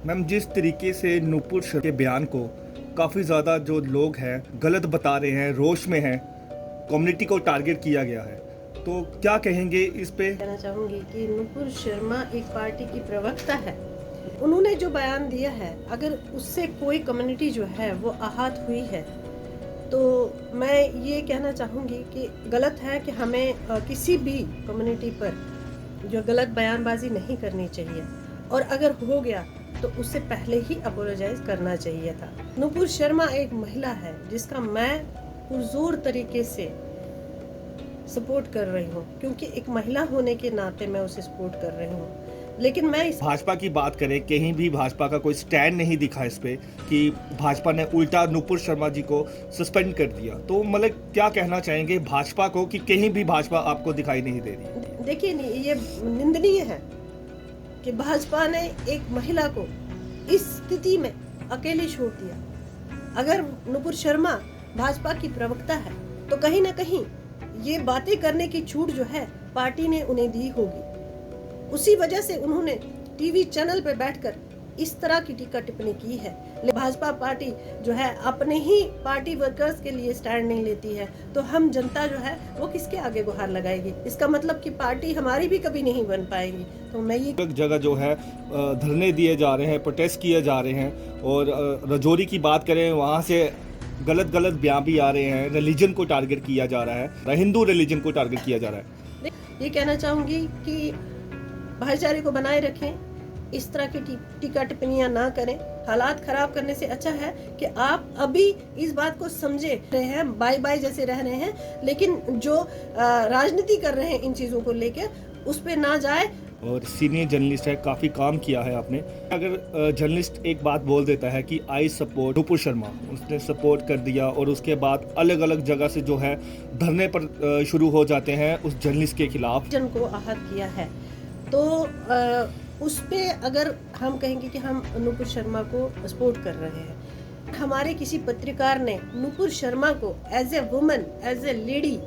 Ma'am, जिस तरीके से नूपुर शर्मा के बयान को काफ़ी ज़्यादा जो लोग हैं गलत बता रहे हैं, रोष में हैं, कम्युनिटी को टारगेट किया गया है, तो क्या कहेंगे इस पे? कहना चाहूंगी कि नूपुर शर्मा एक पार्टी की प्रवक्ता है। उन्होंने जो बयान दिया है, अगर उससे कोई कम्युनिटी जो है वो आहत हुई है, तो मैं ये कहना चाहूंगी कि गलत है कि हमें किसी भी कम्युनिटी पर जो गलत बयानबाजी नहीं करनी चाहिए, और अगर हो गया तो उससे पहले ही अपोलोजाइज करना चाहिए था। नूपुर शर्मा एक महिला है जिसका मैं पुरजोर तरीके से सपोर्ट कर रही हूँ, क्योंकि एक महिला होने के नाते मैं उसे सपोर्ट कर रही हूँ। लेकिन मैं इस भाजपा की बात करें, कहीं भी भाजपा का कोई स्टैंड नहीं दिखा इस पे कि भाजपा ने उल्टा नूपुर शर्मा जी को सस्पेंड कर दिया, तो मतलब क्या कहना चाहेंगे भाजपा को कि कहीं भी भाजपा आपको दिखाई नहीं दे रही? देखिए, ये निंदनीय है कि भाजपा ने एक महिला को इस स्थिति में अकेले छोड़ दिया। अगर नूपुर शर्मा भाजपा की प्रवक्ता है तो कहीं ना कहीं ये बातें करने की छूट जो है पार्टी ने उन्हें दी होगी। उसी वजह से उन्होंने टीवी चैनल पर बैठकर इस तरह की टीका टिप्पणी की है। भाजपा पार्टी जो है अपने ही पार्टी वर्कर्स के लिए स्टैंड नहीं लेती है, तो हम जनता जो है वो किसके आगे गुहार लगाएगी? इसका मतलब कि पार्टी हमारी भी कभी नहीं बन पाएगी। तो मैं ये जगह जो है धरने दिए जा रहे हैं, प्रोटेस्ट किए जा रहे हैं, और रजौरी की बात करें वहाँ से गलत गलत बयान भी आ रहे हैं, रिलीजन को टारगेट किया जा रहा है, हिंदू रिलीजन को टारगेट किया जा रहा है। ये कहना चाहूंगी कि भाईचारे को बनाए रखें, इस तरह की टीका टिप्पणियां ना करें। हालात खराब करने से अच्छा है कि आप अभी इस बात को समझे रहे हैं, बाय बाय जैसे रह रहे हैं, लेकिन जो राजनीति कर रहे हैं इन चीजों को लेकर उस पे ना जाए। और सीनियर जर्नलिस्ट है, काफ़ी काम किया है आपने। अगर जर्नलिस्ट एक बात बोल देता है कि आई सपोर्ट नूपुर शर्मा, उसने सपोर्ट कर दिया और उसके बाद अलग अलग जगह से जो है धरने पर शुरू हो जाते हैं उस जर्नलिस्ट के खिलाफ। जन को आहत किया है, तो उस पे अगर हम कहेंगे कि हम नूपुर शर्मा को सपोर्ट कर रहे हैं, हमारे किसी पत्रकार ने नूपुर शर्मा को as a woman, as a lady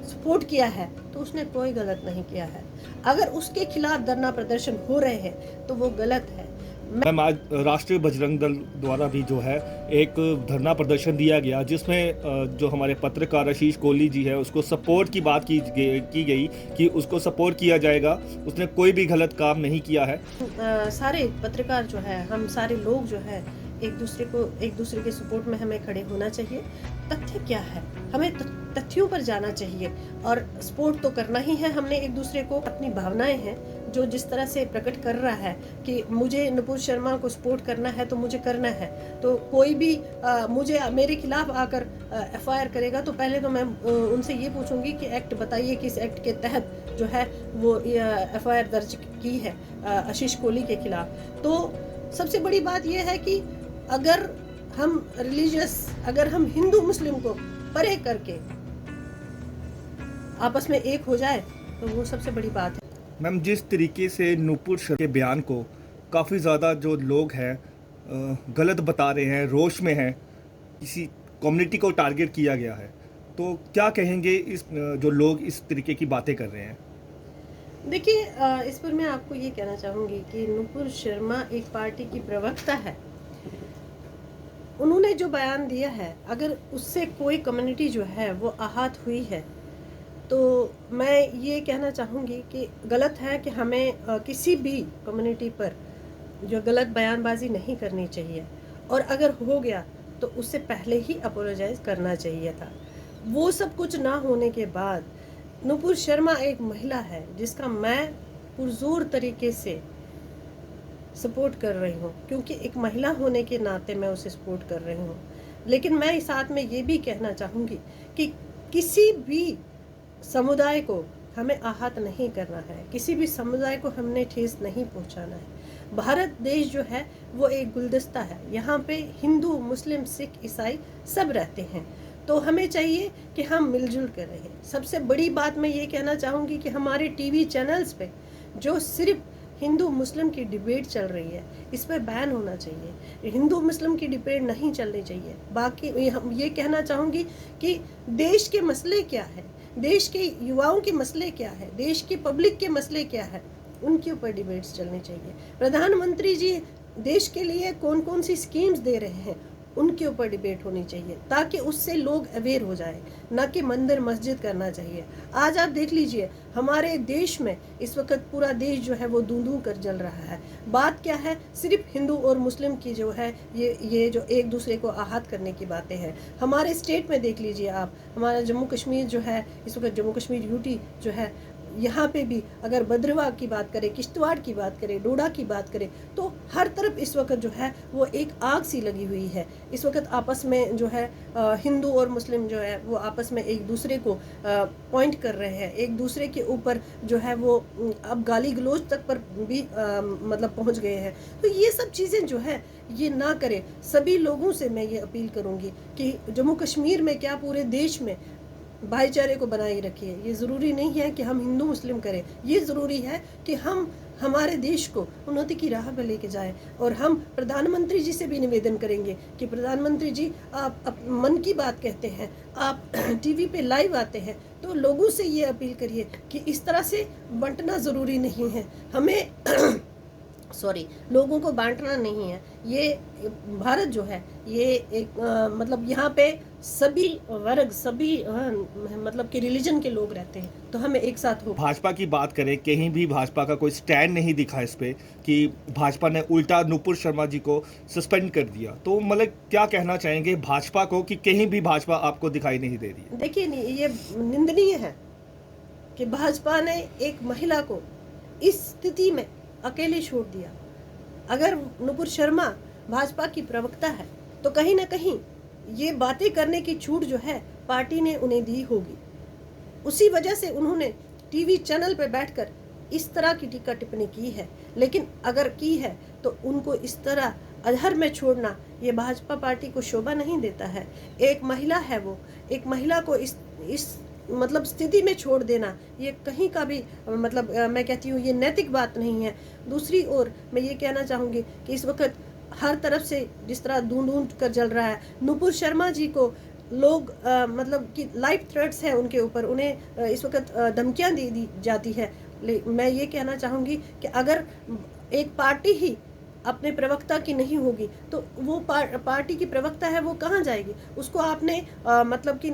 support किया है, तो उसने कोई गलत नहीं किया है। अगर उसके खिलाफ धरना प्रदर्शन हो रहे हैं तो वो गलत है। मैम, आज राष्ट्रीय बजरंग दल द्वारा भी जो है एक धरना प्रदर्शन दिया गया, जिसमें जो हमारे पत्रकार आशीष कोहली जी है उसको सपोर्ट की बात की गई कि उसको सपोर्ट किया जाएगा, उसने कोई भी गलत काम नहीं किया है। सारे पत्रकार जो है, हम सारे लोग जो है एक दूसरे के सपोर्ट में हमें खड़े होना चाहिए। तथ्य क्या है, हमें तथ्यों पर जाना चाहिए, और सपोर्ट तो करना ही है हमने एक दूसरे को। अपनी भावनाएं हैं जो जिस तरह से प्रकट कर रहा है कि मुझे नूपुर शर्मा को सपोर्ट करना है तो मुझे करना है, तो कोई भी मुझे मेरे खिलाफ आकर एफआईआर करेगा तो पहले तो मैं उनसे ये पूछूंगी कि एक्ट बताइए, किस एक्ट के तहत जो है वो एफआईआर दर्ज की है आशीष कोहली के खिलाफ। तो सबसे बड़ी बात यह है कि अगर हम अगर हम हिंदू मुस्लिम को परे करके आपस में एक हो जाए तो वो सबसे बड़ी बात है। मैम, जिस तरीके से नूपुर शर्मा के बयान को काफ़ी ज़्यादा जो लोग हैं गलत बता रहे हैं, रोष में हैं, किसी कम्युनिटी को टारगेट किया गया है, तो क्या कहेंगे इस जो लोग इस तरीके की बातें कर रहे हैं? देखिए, इस पर मैं आपको ये कहना चाहूंगी कि नूपुर शर्मा एक पार्टी की प्रवक्ता है। उन्होंने जो बयान दिया है, अगर उससे कोई कम्युनिटी जो है वो आहत हुई है, तो मैं ये कहना चाहूँगी कि गलत है कि हमें किसी भी कम्युनिटी पर जो गलत बयानबाजी नहीं करनी चाहिए, और अगर हो गया तो उससे पहले ही अपोलोजाइज करना चाहिए था। वो सब कुछ ना होने के बाद नूपुर शर्मा एक महिला है जिसका मैं पुरजोर तरीके से सपोर्ट कर रही हूँ, क्योंकि एक महिला होने के नाते मैं उसे सपोर्ट कर रही हूँ। लेकिन मैं इस साथ में ये भी कहना चाहूँगी कि किसी भी समुदाय को हमें आहत नहीं करना है, किसी भी समुदाय को हमने ठेस नहीं पहुँचाना है। भारत देश जो है वो एक गुलदस्ता है, यहाँ पे हिंदू, मुस्लिम, सिख, ईसाई सब रहते हैं, तो हमें चाहिए कि हम मिलजुल कर रहें। सबसे बड़ी बात मैं ये कहना चाहूँगी कि हमारे टीवी चैनल्स पे जो सिर्फ हिंदू मुस्लिम की डिबेट चल रही है, इस पर बैन होना चाहिए। हिंदू मुस्लिम की डिबेट नहीं चलनी चाहिए। बाकी हम ये कहना चाहूँगी कि देश के मसले क्या है, देश के युवाओं के मसले क्या है, देश की पब्लिक के मसले क्या है, उनके ऊपर डिबेट्स चलने चाहिए। प्रधानमंत्री जी देश के लिए कौन कौन सी स्कीम्स दे रहे हैं उनके ऊपर डिबेट होनी चाहिए, ताकि उससे लोग अवेयर हो जाए, ना कि मंदिर मस्जिद करना चाहिए। आज आप देख लीजिए, हमारे देश में इस वक्त पूरा देश जो है वो दूं दूं कर जल रहा है। बात क्या है, सिर्फ हिंदू और मुस्लिम की जो है ये जो एक दूसरे को आहत करने की बातें हैं। हमारे स्टेट में देख लीजिए आप, हमारा जम्मू कश्मीर जो है इस वक्त, जम्मू कश्मीर यूटी जो है, यहाँ पे भी अगर भद्रवाह की बात करें, किश्तवाड़ की बात करें, डोडा की बात करें, तो हर तरफ इस वक्त जो है वो एक आग सी लगी हुई है। इस वक्त आपस में जो है हिंदू और मुस्लिम जो है वो आपस में एक दूसरे को पॉइंट कर रहे हैं, एक दूसरे के ऊपर जो है वो अब गाली गलौज तक पर भी मतलब पहुंच गए हैं। तो ये सब चीज़ें जो है ये ना करें। सभी लोगों से मैं ये अपील करूंगी कि जम्मू कश्मीर में क्या पूरे देश में भाईचारे को बनाए रखिए। ये ज़रूरी नहीं है कि हम हिंदू मुस्लिम करें, ये ज़रूरी है कि हम हमारे देश को उन्नति की राह पर लेके जाएं। और हम प्रधानमंत्री जी से भी निवेदन करेंगे कि प्रधानमंत्री जी, आप मन की बात कहते हैं, आप टीवी पे लाइव आते हैं, तो लोगों से ये अपील करिए कि इस तरह से बंटना ज़रूरी नहीं है। हमें सॉरी, लोगों को बांटना नहीं है। ये भारत जो है ये एक मतलब यहाँ पे सभी वर्ग, सभी मतलब कि रिलीजन के लोग रहते हैं, तो हमें एक साथ हो। भाजपा की बात करें, कहीं भी भाजपा का कोई स्टैंड नहीं दिखा इस पे कि भाजपा ने उल्टा नुपुर शर्मा जी को सस्पेंड कर दिया। तो मतलब क्या कहना चाहेंगे भाजपा को कि कहीं भी भाजपा आपको दिखाई नहीं दे रही है? देखिए, ये निंदनीय है कि भाजपा ने एक महिला को इस स्थिति में अकेले छोड़ दिया। अगर नुपुर शर्मा भाजपा की प्रवक्ता है तो कहीं ना कहीं ये बातें करने की छूट जो है पार्टी ने उन्हें दी होगी। उसी वजह से उन्होंने टीवी चैनल पर बैठकर इस तरह की टीका टिप्पणी की है। लेकिन अगर की है तो उनको इस तरह अधर में छोड़ना ये भाजपा पार्टी को शोभा नहीं देता है। एक महिला है वो, एक महिला को इस मतलब स्थिति में छोड़ देना ये कहीं का भी मतलब मैं कहती हूँ ये नैतिक बात नहीं है। दूसरी ओर मैं ये कहना चाहूँगी कि इस वक्त हर तरफ से जिस तरह ढूंढ कर जल रहा है, नुपुर शर्मा जी को लोग मतलब कि लाइफ थ्रेट्स है उनके ऊपर, उन्हें इस वक्त धमकियाँ दी जाती है। मैं ये कहना चाहूँगी कि अगर एक पार्टी ही अपने प्रवक्ता की नहीं होगी तो वो पार्टी की प्रवक्ता है वो कहाँ जाएगी? उसको आपने मतलब कि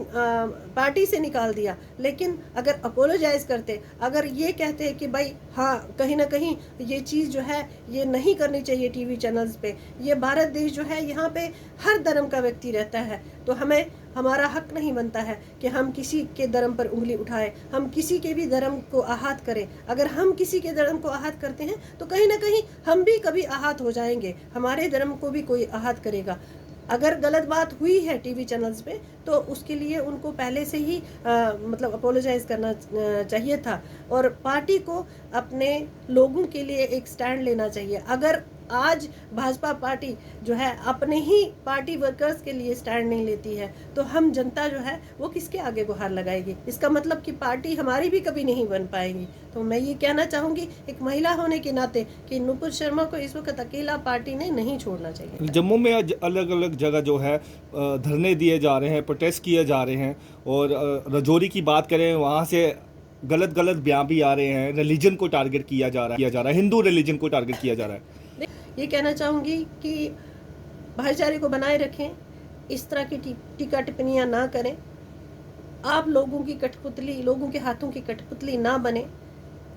पार्टी से निकाल दिया। लेकिन अगर अपोलोजाइज करते, अगर ये कहते कि भाई हाँ, कहीं ना कहीं ये चीज़ जो है ये नहीं करनी चाहिए टीवी चैनल्स पे, ये भारत देश जो है यहाँ पे हर धर्म का व्यक्ति रहता है, तो हमारा हक नहीं बनता है कि हम किसी के धर्म पर उंगली उठाएं, हम किसी के भी धर्म को आहत करें। अगर हम किसी के धर्म को आहत करते हैं तो कहीं ना कहीं हम भी कभी आहत हो जाएंगे, हमारे धर्म को भी कोई आहत करेगा। अगर गलत बात हुई है टीवी चैनल्स पे तो उसके लिए उनको पहले से ही मतलब अपोलोजाइज करना चाहिए था और पार्टी को अपने लोगों के लिए एक स्टैंड लेना चाहिए। अगर आज भाजपा पार्टी जो है अपने ही पार्टी वर्कर्स के लिए स्टैंड नहीं लेती है तो हम जनता जो है वो किसके आगे गुहार लगाएगी? इसका मतलब कि पार्टी हमारी भी कभी नहीं बन पाएगी। तो मैं ये कहना चाहूँगी एक महिला होने के नाते कि नुपुर शर्मा को इस वक्त अकेला पार्टी ने नहीं छोड़ना चाहिए। जम्मू में अलग अलग जगह जो है धरने दिए जा रहे हैं, प्रोटेस्ट किए जा रहे हैं, और रजौरी की बात करें वहाँ से गलत बयान भी आ रहे हैं, रिलीजन को टारगेट किया जा रहा है, हिंदू रिलीजन को टारगेट किया जा रहा है। ये कहना चाहूँगी कि भाईचारे को बनाए रखें, इस तरह की टीका टिप्पणियाँ ना करें, आप लोगों की कठपुतली, लोगों के हाथों की कठपुतली ना बने।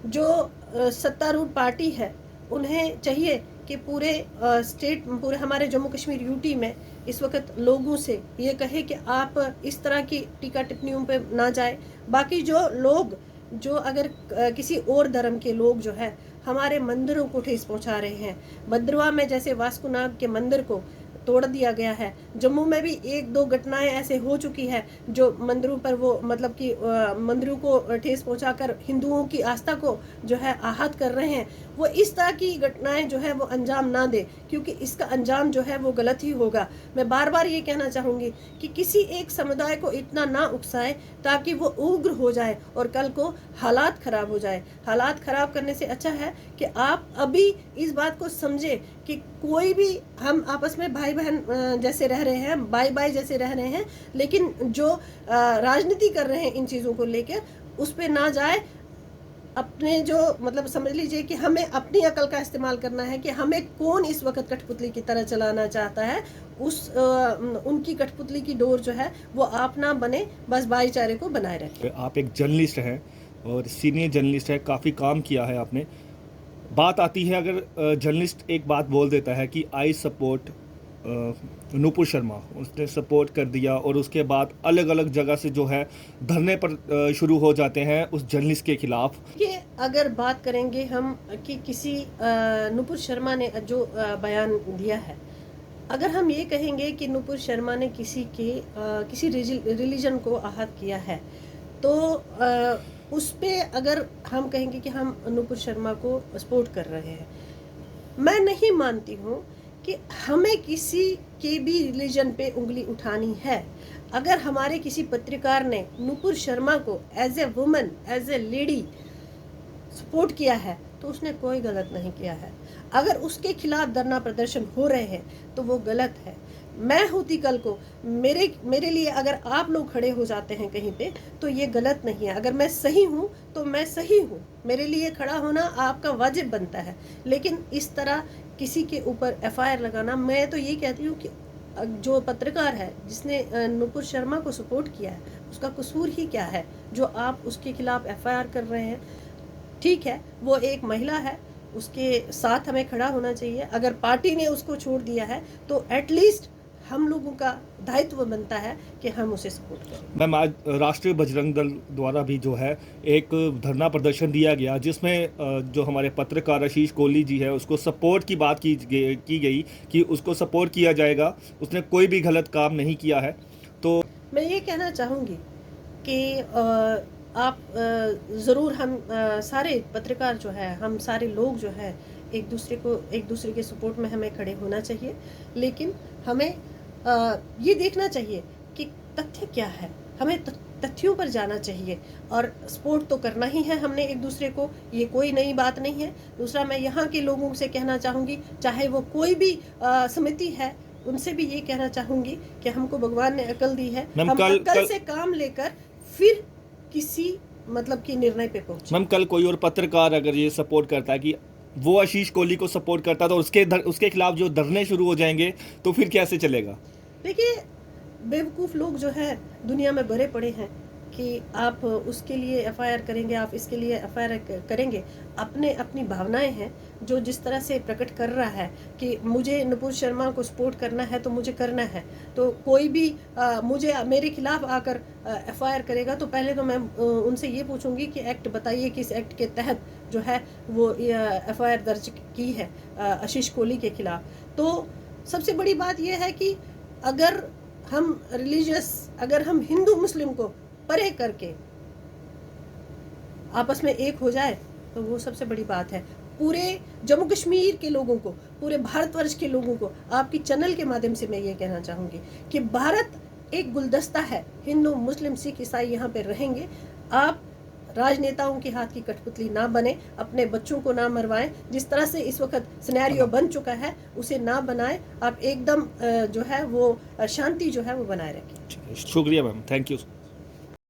जो सत्तारूढ़ पार्टी है उन्हें चाहिए कि पूरे स्टेट, पूरे हमारे जम्मू कश्मीर यूटी में इस वक्त लोगों से ये कहे कि आप इस तरह की टीका टिप्पणियों पे ना जाए। बाकी जो लोग जो अगर किसी और धर्म के लोग जो है हमारे मंदिरों को ठेस पहुंचा रहे हैं, भद्रवाह में जैसे वास्कुनाग के मंदिर को तोड़ दिया गया है, जम्मू में भी एक दो घटनाएं ऐसे हो चुकी है जो मंदिरों पर वो मतलब कि मंदिरों को ठेस पहुंचाकर हिंदुओं की आस्था को जो है आहत कर रहे हैं। वो इस तरह की घटनाएं जो है वो अंजाम ना दे, क्योंकि इसका अंजाम जो है वो गलत ही होगा। मैं बार बार ये कहना चाहूँगी कि किसी एक समुदाय को इतना ना उकसाए ताकि वो उग्र हो जाए और कल को हालात ख़राब हो जाए। हालात ख़राब करने से अच्छा है कि आप अभी इस बात को समझे कि कोई भी, हम आपस में भाई बहन जैसे रह रहे हैं, भाई जैसे रह रहे हैं, लेकिन जो राजनीति कर रहे हैं इन चीज़ों को लेकर उस पर ना जाए। अपने जो मतलब समझ लीजिए कि हमें अपनी अकल का इस्तेमाल करना है कि हमें कौन इस वक्त कठपुतली की तरह चलाना चाहता है। उनकी कठपुतली की डोर जो है वो आप ना बने, बस भाईचारे को बनाए रखें। आप एक जर्नलिस्ट हैं और सीनियर जर्नलिस्ट है, काफ़ी काम किया है आपने। बात आती है अगर जर्नलिस्ट एक बात बोल देता है कि आई सपोर्ट नूपुर शर्मा, उसने सपोर्ट कर दिया और उसके बाद अलग अलग जगह से जो है धरने पर शुरू हो जाते हैं उस जर्नलिस्ट के खिलाफ। ये अगर बात करेंगे हम कि किसी नुपुर शर्मा ने जो बयान दिया है, अगर हम ये कहेंगे कि नुपुर शर्मा ने किसी रिलीजन को आहत किया है, तो उस पे अगर हम कहेंगे कि हम नुपुर शर्मा को सपोर्ट कर रहे हैं, मैं नहीं मानती हूँ कि हमें किसी के भी रिलीजन पे उंगली उठानी है। अगर हमारे किसी पत्रकार ने नुपुर शर्मा को as a woman, as a lady support किया है, तो उसने कोई गलत नहीं किया है। अगर उसके खिलाफ धरना प्रदर्शन हो रहे हैं तो वो गलत है। मैं होती कल को मेरे लिए अगर आप लोग खड़े हो जाते हैं कहीं पे, तो ये गलत नहीं है। अगर मैं सही हूँ तो मैं सही हूँ, मेरे लिए खड़ा होना आपका वाजिब बनता है। लेकिन इस तरह किसी के ऊपर एफआईआर लगाना, मैं तो ये कहती हूँ कि जो पत्रकार है जिसने नुपुर शर्मा को सपोर्ट किया है, उसका कसूर ही क्या है जो आप उसके खिलाफ एफआईआर कर रहे हैं। ठीक है, वो एक महिला है, उसके साथ हमें खड़ा होना चाहिए। अगर पार्टी ने उसको छोड़ दिया है तो एटलीस्ट हम लोगों का दायित्व बनता है कि हम उसे सपोर्ट करें। मैम, आज राष्ट्रीय बजरंग दल द्वारा भी जो है एक धरना प्रदर्शन दिया गया, जिसमें जो हमारे पत्रकार आशीष कोहली जी है उसको सपोर्ट की बात की गई कि उसको सपोर्ट किया जाएगा, उसने कोई भी गलत काम नहीं किया है। तो मैं ये कहना चाहूँगी कि आप ज़रूर हम सारे पत्रकार जो है, हम सारे लोग जो है, एक दूसरे के सपोर्ट में हमें खड़े होना चाहिए। लेकिन हमें ये देखना चाहिए कि तथ्य क्या है, हमें तथ्यों पर जाना चाहिए और सपोर्ट तो करना ही है हमने एक दूसरे को, ये कोई नई बात नहीं है। दूसरा, मैं यहाँ के लोगों से कहना चाहूँगी, चाहे वो कोई भी समिति है, उनसे भी ये कहना चाहूँगी कि हमको भगवान ने अकल दी है, हम अकल से काम लेकर फिर किसी मतलब की निर्णय पे पहुंचे। मैम, कल कोई और पत्रकार अगर ये सपोर्ट करता है कि वो आशीष कोहली को सपोर्ट करता है, तो उसके खिलाफ जो धरने शुरू हो जाएंगे, तो फिर कैसे चलेगा? देखिए, बेवकूफ़ लोग जो है दुनिया में भरे पड़े हैं कि आप उसके लिए एफआईआर करेंगे, आप इसके लिए एफआईआर करेंगे। अपनी भावनाएं हैं, जो जिस तरह से प्रकट कर रहा है कि मुझे नुपुर शर्मा को सपोर्ट करना है तो मुझे करना है, तो कोई भी मेरे खिलाफ आकर एफआईआर करेगा तो पहले तो मैं उनसे ये पूछूंगी कि एक्ट बताइए, किस एक्ट के तहत जो है वो एफआईआर दर्ज की है आशीष कोहली के खिलाफ। तो सबसे बड़ी बात यह है कि अगर हम हिंदू मुस्लिम को परे करके आपस में एक हो जाए तो वो सबसे बड़ी बात है। पूरे जम्मू कश्मीर के लोगों को, पूरे भारतवर्ष के लोगों को आपकी चैनल के माध्यम से मैं ये कहना चाहूँगी कि भारत एक गुलदस्ता है, हिंदू मुस्लिम सिख ईसाई यहाँ पे रहेंगे। आप राजनेताओं के हाथ की कठपुतली ना बने, अपने बच्चों को ना मरवाएं। जिस तरह से इस वक्त सिनेरियो बन चुका है उसे ना बनाएं। आप एकदम जो है वो शांति जो है वो बनाए रखें। शुक्रिया मैम, थैंक यू।